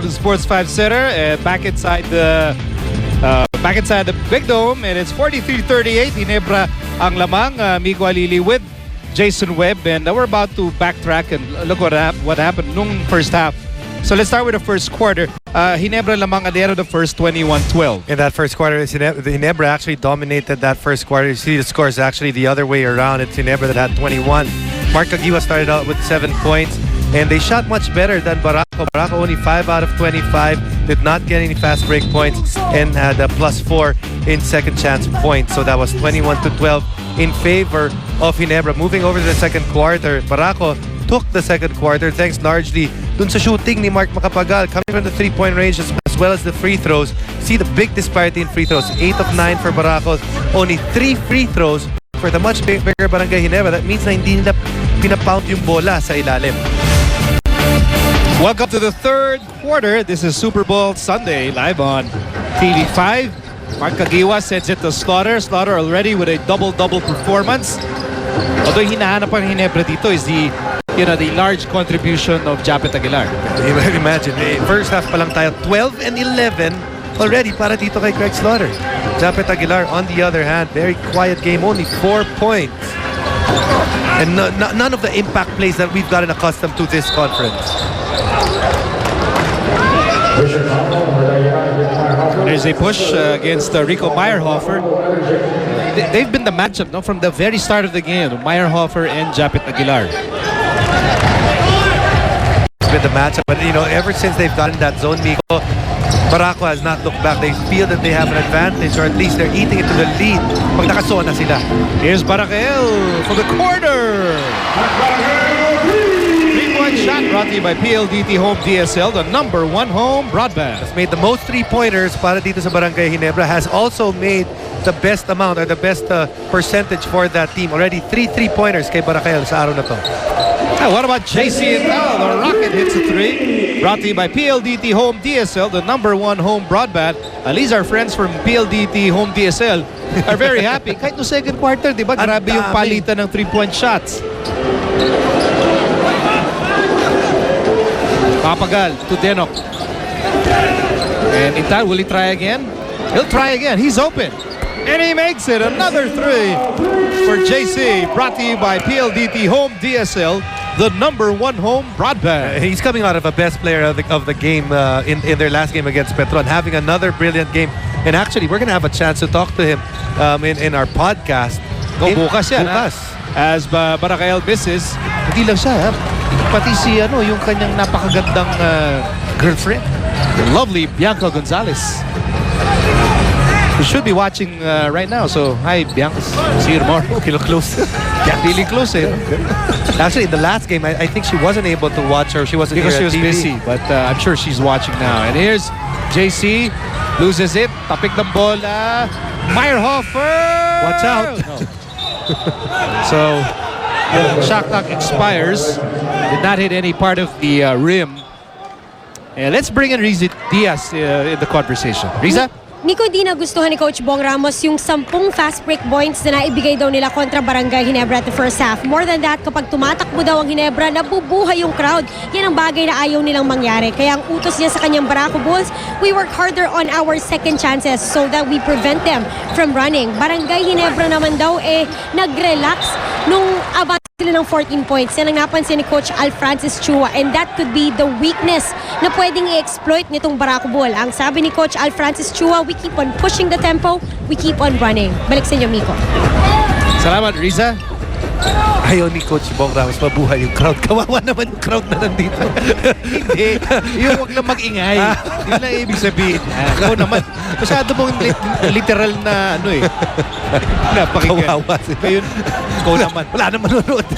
from the Sports 5 Center, back inside the Big Dome, and it's 43-38. Ginebra ang lamang. Migo Alili with Jason Webb, and we're about to backtrack and look what happened nung first half. So let's start with the first quarter. Ginebra lamang at the end of the first, 21-12. In that first quarter, Ginebra actually dominated that first quarter. You see the scores actually the other way around. It's Ginebra that had 21. Mark Caguioa started out with 7 points, and they shot much better than Barako. Barako only 5 out of 25, did not get any fast break points, and had a +4 in second chance points. So that was 21-12 in favor of Ginebra. Moving over to the second quarter, Barako took the second quarter thanks largely dun sa shooting ni Mark Macapagal coming from the three-point range as well as the free throws. See the big disparity in free throws. 8 of 9 for Barako, only 3 free throws for the much bigger Barangay Ginebra. That means na hindi nila pinapound yung bola sa ilalim. Welcome to the third quarter. This is Super Bowl Sunday live on TV5. Mark Caguioa sends it to Slaughter. Slaughter already with a double-double performance. Although hinahanap ang Ginebra dito is the large contribution of Japet Aguilar. Imagine, first half pa lang tayo, 12 and 11 already para dito kay Greg Slaughter. Japet Aguilar, on the other hand, very quiet game, only 4 points. And none of the impact plays that we've gotten accustomed to this conference. There's a push against Rico Meyerhofer. They've been the matchup from the very start of the game, Meyerhofer and Japet Aguilar. It's been the matchup, but ever since they've gotten that zone, Miko, Barako has not looked back. They feel that they have an advantage, or at least they're eating into the lead pag nakasona sila. Here's Barako from the corner. Three-point shot brought to you by PLDT Home DSL, the #1 home broadband. Has made the most three-pointers para dito sa Barangay Ginebra. Has also made the best amount or the best percentage for that team. Already 3 3-pointers kay Barako sa araw na to. What about JC and the Rocket hits a 3. Brought to you by PLDT Home DSL, the #1 home broadband. At least our friends from PLDT Home DSL are very happy. Kahit no second quarter, di ba? Grabe yung palitan ng 3-point shots. Papagal to Denok. And Intan, will he try again? He'll try again. He's open. And he makes it. Another 3 for JC. Brought to you by PLDT Home DSL, the #1 home broadband. He's coming out of a best player of the game in their last game against Petron, having another brilliant game. And actually, we're going to have a chance to talk to him in our podcast. Bukas yan. Bukas. As Barako misses, hindi lang siya. Pati si yung kanyang napakagandang girlfriend. The lovely Bianca Gonzalez. We should be watching right now. So, hi, Bianca. See you tomorrow. Okay, look close. Yeah, really close, eh? Actually, in the last game, I think she wasn't able to watch her. She wasn't because she was TV. busy. But I'm sure she's watching now. And here's JC. Loses it. Tapik ng bola. Meyerhofer! Watch out. No. So, shot clock expires. Did not hit any part of the rim. And let's bring in Riza Diaz in the conversation. Riza? Nico, di nagustuhan ni Coach Bong Ramos yung 10 fast break points na naibigay daw nila kontra Barangay Ginebra at the first half. More than that, kapag tumatakbo daw ang Ginebra, nabubuhay yung crowd. Yan ang bagay na ayaw nilang mangyari. Kaya ang utos niya sa kanyang Barako Bulls, we work harder on our second chances so that we prevent them from running. Barangay Ginebra naman daw nag-relax nung abot sila ng 14 points. Yan ang napansin ni Coach Alfrancis Chua, and that could be the weakness na pwedeng i-exploit nitong Barako Bull. Ang sabi ni Coach Alfrancis Chua, we keep on pushing the tempo, we keep on running. Balik sa inyo, Miko. Salamat, Riza. Ayaw ni Coach Bong Ramos mabuhay yung crowd. Kawawa naman yung crowd na nandito. Hindi. Yung wag lang mag-ingay. Yun lang ibig sabihin. Ikaw naman, masyado mong literal na napakinggan. Kawawa. Ngayon, ikaw naman. Wala naman manonood.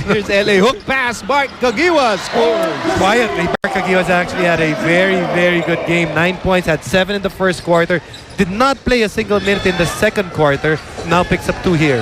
Here's LA hook pass. Mark Caguioa scores. Quietly, Mark Caguioa actually had a very, very good game. 9 points, had 7 in the first quarter. Did not play a single minute in the second quarter. Now picks up 2 here.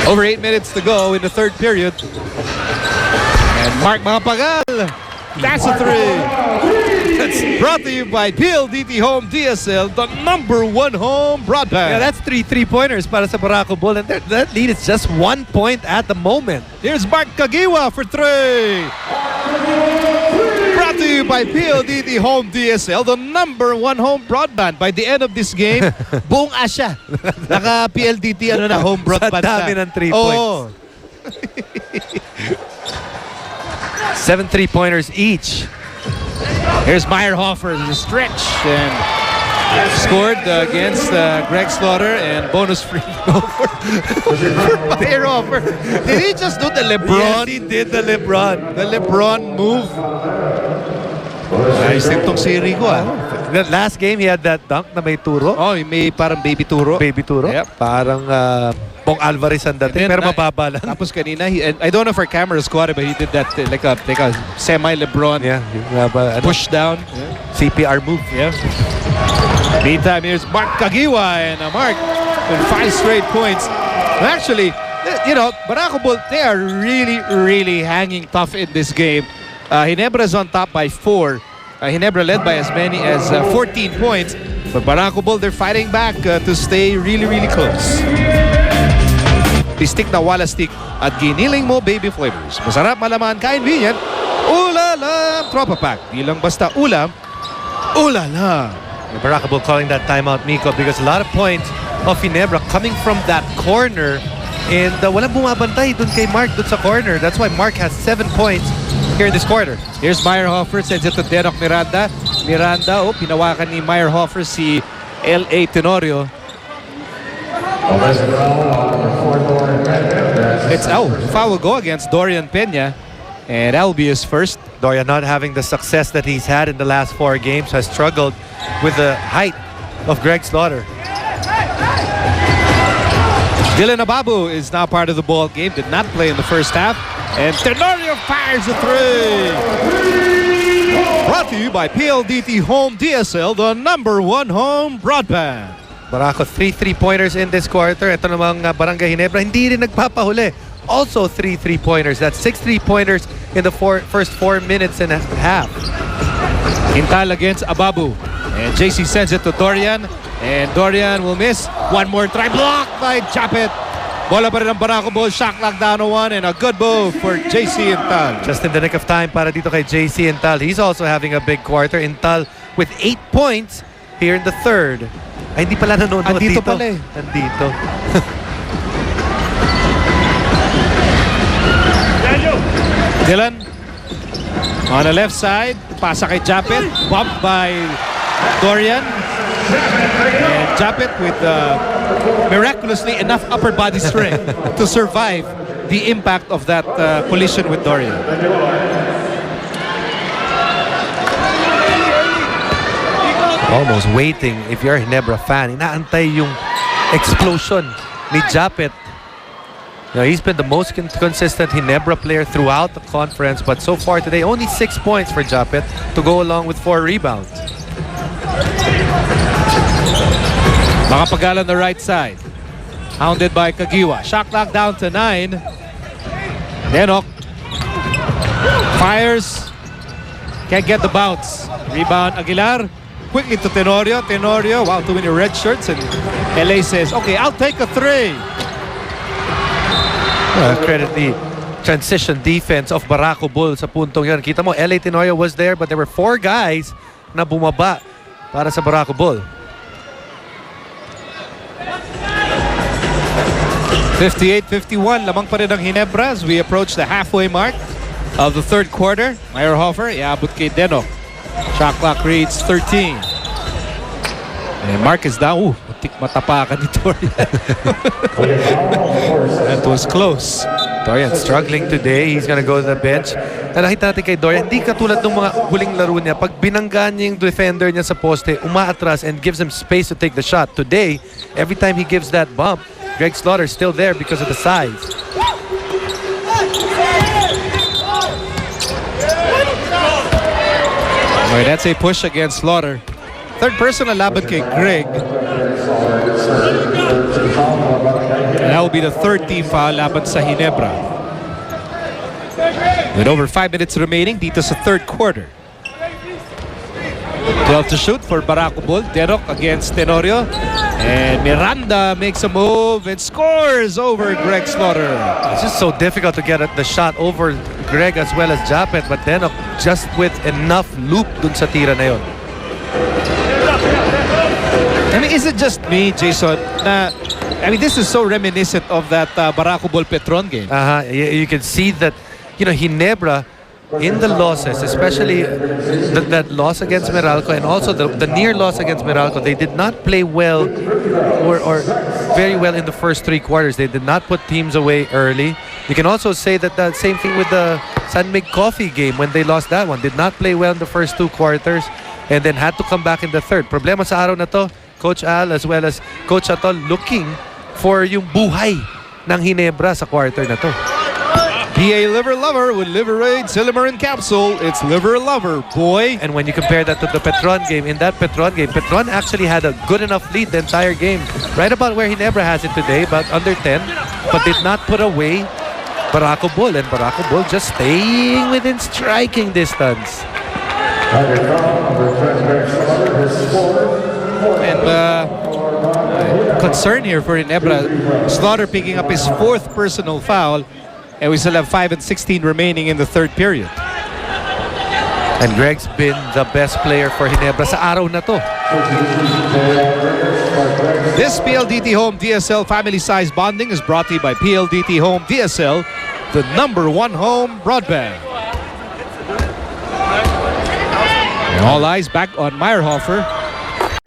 Over 8 minutes to go in the third period. And Mark Macapagal. That's a 3. That's brought to you by PLDT Home DSL, the #1 home broadband. Yeah, that's 3 3-pointers para sa Barako Bull. And that lead is just 1 point at the moment. Here's Mark Caguioa for 3. Brought to you by PLDT Home DSL, the #1 home broadband. By the end of this game, buong Asia naka PLDT home broadband. Sa dami ng 3 Oo. points. 7 3-pointers each. Here's Meyerhofer, the stretch, and scored against Greg Slaughter, and bonus free throw for Meyerhofer. Did he just do the LeBron? Yes, he did the LeBron. The LeBron move. Nice tip tong si Rico. The last game, he had that dunk na may turo. Oh, may parang baby turo. Baby turo. Yep. Parang Pong Alvarez ang dating, And then, pero mababa lang. Tapos kanina, and I don't know if our cameras caught it, but he did that like a semi-LeBron Yeah, push down. CPR move. Yeah. Meantime, here's Mark Kagiwa, and Mark with 5 straight points. Actually, you know, Barako Bull, they are really hanging tough in this game. Ginebra is on top by 4. Ginebra led by as many as 14 points. But Barako Bull, they're fighting back to stay really close. Pistik na wala stick at giniling mo baby flavors. Masarap, malaman, kainbinyan. Ulala! Tropa Pack. Di lang basta ulam. Ulala! Barako Bull calling that timeout, Miko, because a lot of points of Ginebra coming from that corner. And walang bumabantay dun kay Mark dun sa corner. That's why Mark has 7 points here in this quarter. Here's Meyerhofer, sends it to Denok Miranda. Miranda, pinawakan ni Meyerhofer si L.A. Tenorio. Foul will go against Dorian Peña, and that will be his first. Dorian, not having the success that he's had in the last 4 games, has struggled with the height of Greg Slaughter. Dylan Ababu is now part of the ball game, did not play in the first half, and Tenorio fires a 3. Brought to you by PLDT Home DSL, the #1 home broadband. Barako, 3 3-pointers in this quarter. Ito namang Barangay Ginebra, hindi rin nagpapahuli. Also 3 3-pointers. That's 6 3-pointers in the first 4 minutes and a half. Hintal against Ababu. And JC sends it to Dorian. And Dorian will miss. One more try. Blocked by Chapit. Bola pa rin ang Barako Bull. Shot clock down to 1. And a good move for JC Hintal. Just in the nick of time para dito kay JC Hintal. He's also having a big quarter. Hintal with 8 points here in the third. Ay, hindi pala nanonood Andito dito. pala eh. Andito. Dylan on the left side. Pasa kay Japet. Bumped by Dorian. And Japet with miraculously enough upper body strength to survive the impact of that collision with Dorian. Almost waiting, if you're a Ginebra fan, inaantay yung explosion ni Japet. You know, he's been the most consistent Ginebra player throughout the conference, but so far today, only 6 points for Japet to go along with 4 rebounds. Makapagal on the right side. Hounded by Kagiwa. Shot clock down to 9. Denok fires. Can't get the bounce. Rebound Aguilar. Quickly to Tenorio. Tenorio, wow, too many red shirts. And LA says, okay, I'll take a 3. Credit the transition defense of Barako Bull sa puntong yun. Kita mo, LA Tenorio was there, but there were 4 guys na bumaba para sa Barako Bull. 58-51, lamang pa rin ang Ginebra as we approach the halfway mark of the third quarter. Meyerhofer, iabot kay Denok. Shot clock reads 13. And Mark is down. Matik matapakan ni Dorian. That was close. Dorian struggling today. He's gonna go to the bench. Nakita natin kay Dorian, hindi katulad ng mga huling laro niya. Pag binangga niya yung defender niya sa poste, umaatras and gives him space to take the shot. Today, every time he gives that bump, Greg Slaughter is still there because of the size. Okay, that's a push against Slaughter. Third personal laban kay Greg. And that will be the third team foul laban sa Ginebra. With over 5 minutes remaining dito sa third quarter. 12 to shoot for Barako Bull. Denok against Tenorio. And Miranda makes a move and scores over Greg Slaughter. It's just so difficult to get the shot over Greg as well as Japet, but then just with enough loop dun sa tira na yun. I mean, is it just me, Jason, na this is so reminiscent of that Barako Ball Petron game. You can see that, Ginebra in the losses, especially that loss against Meralco and also the near loss against Meralco, they did not play well or very well in the first 3 quarters. They did not put teams away early. You can also say that the same thing with the San Mig Coffee game when they lost that one. Did not play well in the first 2 quarters and then had to come back in the third. Problema sa araw na to, Coach Al as well as Coach Atol looking for yung buhay ng Ginebra sa quarter na to. PA Liver Lover with Liberate Silimarin Capsule. It's Liver Lover, boy. And when you compare that to the Petron game, in that Petron game, Petron actually had a good enough lead the entire game. Right about where Ginebra has it today, about under 10, but did not put away Barako Bull. And Barako Bull just staying within striking distance. And concern here for Ginebra, Slaughter picking up his 4th personal foul. And we still have 5 and 16 remaining in the 3rd period. And Greg's been the best player for Ginebra sa araw na to. This PLDT Home DSL family size bonding is brought to you by PLDT Home DSL, the #1 home broadband. And all eyes back on Meyerhofer.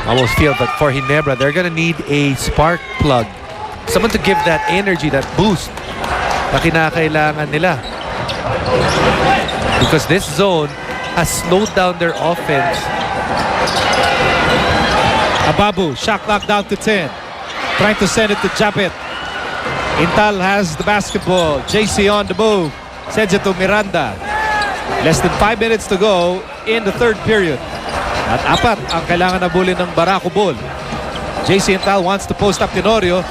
Almost feel that for Ginebra, they're gonna need a spark plug. Someone to give that energy, that boost na kinakailangan nila. Because this zone has slowed down their offense. Ababu, shot clock down to 10. Trying to send it to Japet. Intal has the basketball. JC on the move. Sends it to Miranda. Less than 5 minutes to go in the 3rd period. At 4 ang kailangan na bulin ng Barako Bull. JC Intal wants to post up Tenorio.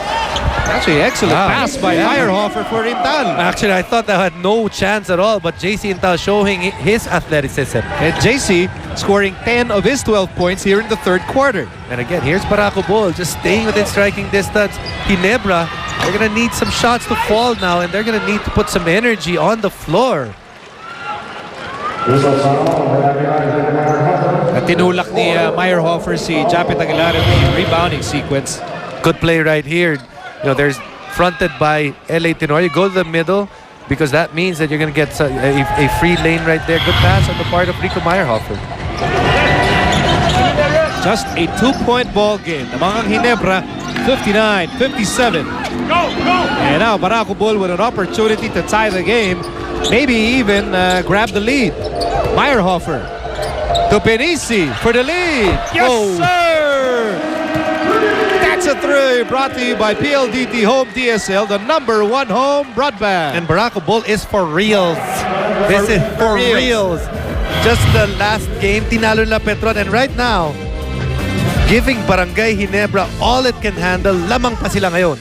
Actually, excellent pass by Meyerhofer for Intal. Actually, I thought that had no chance at all, but JC Intal showing his athleticism. And JC scoring 10 of his 12 points here in the 3rd quarter. And again, here's Barako Bull just staying within striking distance. Ginebra, they're gonna need some shots to fall now, and they're gonna need to put some energy on the floor. At tinulak ni Meyerhofer si Japet Aguilar in the rebounding sequence. Good play right here. There's fronted by LA Tenorio. Go to the middle because that means that you're going to get a free lane right there. Good pass on the part of Rico Meyerhofer. Just a 2-point ball game. Namang Ginebra, 59-57. And now Barako Bull with an opportunity to tie the game. Maybe even grab the lead. Meyerhofer to Penisi for the lead. Yes, sir! That's a 3 brought to you by PLDT Home DSL, the #1 home broadband. And Barako Bull is for reals. This is for reals. Just the last game, tinalo nila Petron. And right now, giving Barangay Ginebra all it can handle. Lamang pa sila ngayon.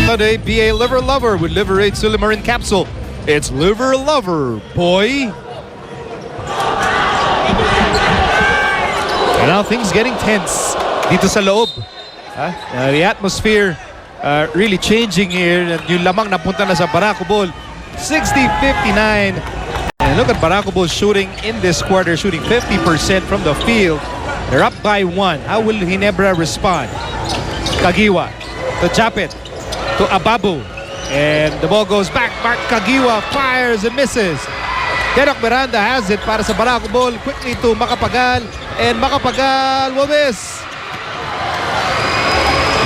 Today, BA Liver Lover with Liberate Silimarin Capsule. It's Liver Lover, boy. And now things getting tense dito sa loob. The atmosphere really changing here. And yung lamang napunta na sa Barako Bull. 60-59. And look at Barako Bull shooting in this quarter, shooting 50% from the field. They're up by 1. How will Ginebra respond? Kagiwa to Japet to Ababu. And the ball goes back. Mark Kagiwa fires and misses. Denok Miranda has it para sa Barako Bull. Quickly to Macapagal. And Macapagal will miss.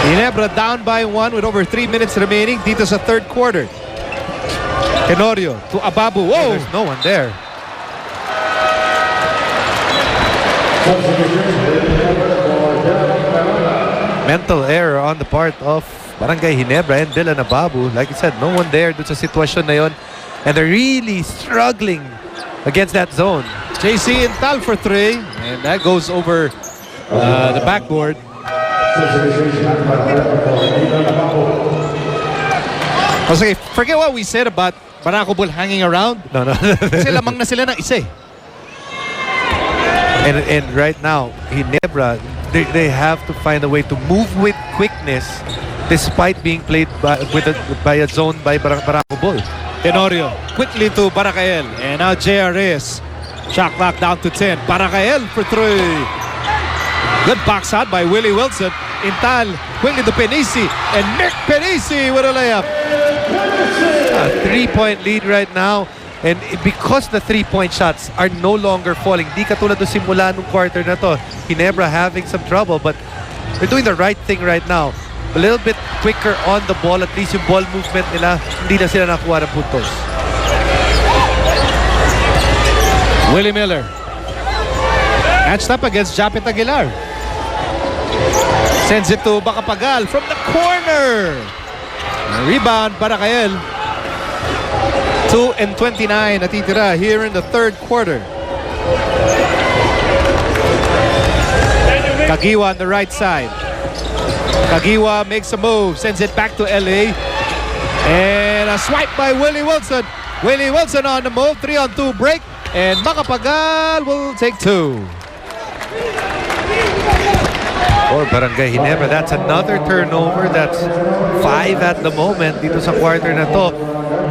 Ginebra down by 1 with over 3 minutes remaining dito sa 3rd quarter. Tenorio to Ababu. Whoa! There's no one there. Mental error on the part of Barangay Ginebra and Dylan Ababu. Like I said, no one there dun sa sitwasyon na yun. And they're really struggling against that zone. JC Intal for 3. And that goes over the backboard. Okay, forget what we said about Barako Bull hanging around. No. Kasi lamang na sila ng isa eh. And right now, Ginebra, they have to find a way to move with quickness despite being played by a zone by Barako Bull. Tenorio quickly to Barakael. And now JRS. Shot clock down to 10. Barakael for 3. Good box out by Willie Wilson. Intal quickly to Penisi. And Nick Penisi with a layup. A 3-point lead right now. And because the 3-point shots are no longer falling, di katulad ng simula nung quarter na to, Ginebra having some trouble, but they're doing the right thing right now. A little bit quicker on the ball, at least yung ball movement nila, hindi na sila nakuha ng puntos. Willie Miller matched up against Japet Aguilar. Sends it to Bacapagal from the corner. Rebound Barakael. 2:29 natitira here in the third quarter. Kagiwa on the right side. Kagiwa makes a move, sends it back to LA. And a swipe by Willie Wilson. Willie Wilson on the move, 3-on-2 break. And Bacapagal will take 2. For Barangay Ginebra, that's another turnover. That's 5 at the moment dito sa quarter na to.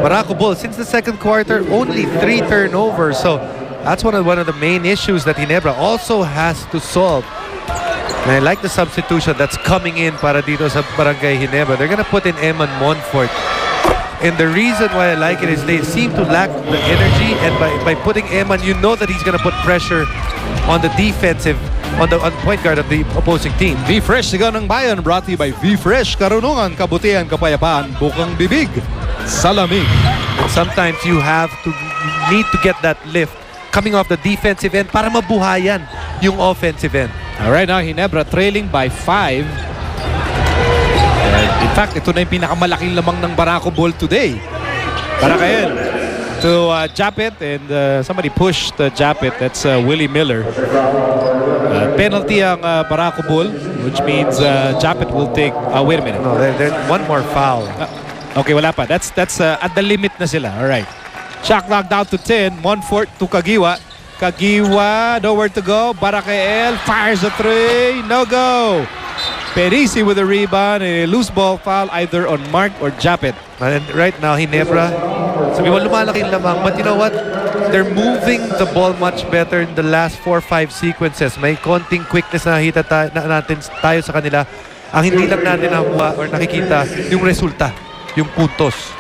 Barako Bull, since the second quarter, only 3 turnovers. So that's one of the main issues that Ginebra also has to solve. And I like the substitution that's coming in para dito sa Barangay Ginebra. They're gonna put in Eman Monfort. And the reason why I like it is they seem to lack the energy, and by putting Eman, you know that he's gonna put pressure on the defensive, on the point guard of the opposing team. V-Fresh, Sigaw ng Bayan, brought to you by V-Fresh. Karunungan, kabutihan, kapayapaan, bukang bibig, salamig. Sometimes you need to get that lift coming off the defensive end para mabuhayan yung offensive end. Right now, Ginebra trailing by 5. In fact, ito na yung pinakamalaking lamang ng Barako Bull today. Barakael to Japet, and somebody pushed Japet. That's Willie Miller. Penalty ang Barako Bull, which means Japet will take... wait a minute. No, there's one more foul. Okay, wala pa. That's at the limit na sila. All right. Shot clock down to 10. Monfort to Kagiwa. Kagiwa, nowhere to go. Barakael fires a 3. No go. Penisi with a rebound, a loose ball foul either on Mark or Japet. And right now, Ginebra, sabi mo lumalaki lamang, but you know what? They're moving the ball much better in the last 4-5 sequences. May konting quickness na nakita natin tayo sa kanila. Ang hindi lang natin nakuha or nakikita yung resulta, yung puntos.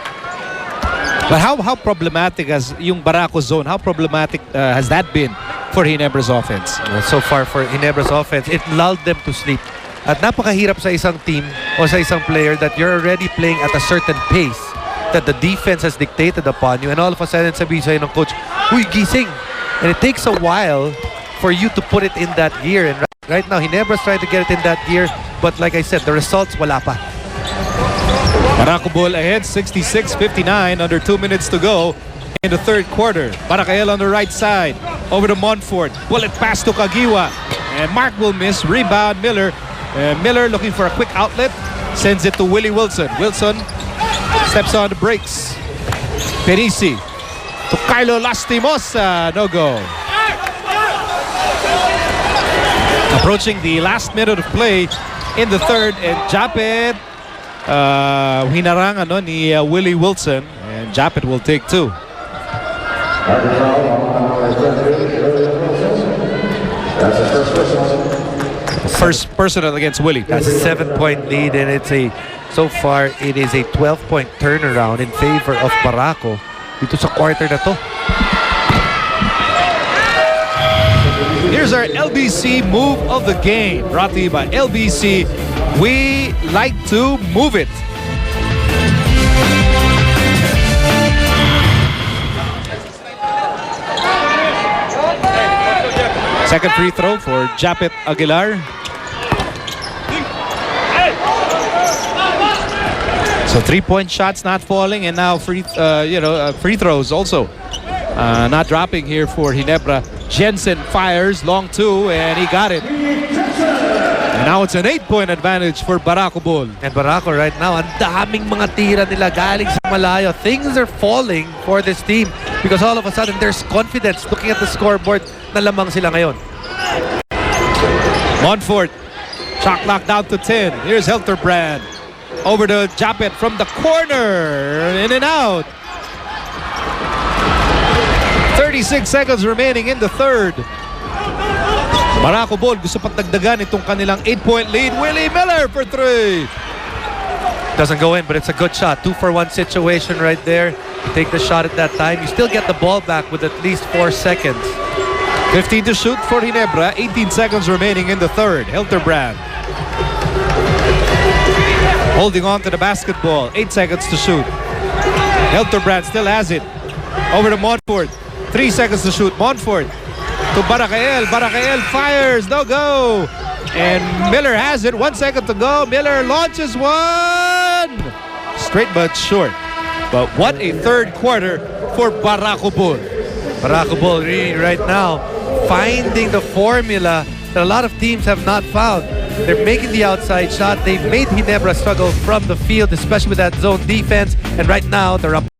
But how problematic has yung Barako zone, how problematic has that been for Ginebra's offense? So far for Ginebra's offense, it lulled them to sleep. At napakahirap sa isang team o sa isang player that you're already playing at a certain pace that the defense has dictated upon you, and all of a sudden sabihin sa'yo ng coach, "Uy, gising!" And it takes a while for you to put it in that gear. And right now, Ginebra's trying to get it in that gear, but like I said, the results wala pa. Barako Bull ahead, 66-59, under 2 minutes to go in the third quarter. Barakael on the right side, over to Monfort. Bullet pass to Kagiwa, and Mark will miss. Rebound Miller. Miller looking for a quick outlet, sends it to Willie Wilson. Wilson steps on the brakes. Penisi to Carlo Lastimosa. No go. Approaching the last minute of play in the third, and Japet hinarang ni Willie Wilson, and Japet will take 2. First personal against Willie. That's a 7-point lead, and so far it is a 12-point turnaround in favor of Barako dito sa quarter na to. Here's our LBC move of the game, brought to you by LBC. We like to move it. Second free throw for Japet Aguilar. So 3-point shots not falling, and now free throws also not dropping here for Ginebra. Jensen fires long 2, and he got it. And now it's an 8-point advantage for Barako Bull. And Barako right now, ang daming mga tira nila galing sa malayo. Things are falling for this team because all of a sudden there's confidence. Looking at the scoreboard, na lamang sila ngayon. Monfort, shot clock down to 10. Here's Helterbrand. Over to Japet from the corner. In and out. 36 seconds remaining in the third. Barako Bull gusto patagdagan itong kanilang 8-point lead. Willie Miller for 3. Doesn't go in, but it's a good shot. 2-for-1 situation right there. Take the shot at that time. You still get the ball back with at least 4 seconds. 15 to shoot for Ginebra. 18 seconds remaining in the third. Hilterbrand holding on to the basketball. 8 seconds to shoot. Hilterbrand still has it. Over to Montfort. 3 seconds to shoot. Montfort to Barakael. Barakael fires. No go. And Miller has it. 1 second to go. Miller launches one. Straight but short. But what a third quarter for Barako Bull. Barako Bull really right now finding the formula that a lot of teams have not found. They're making the outside shot. They've made Ginebra struggle from the field, especially with that zone defense. And right now, they're up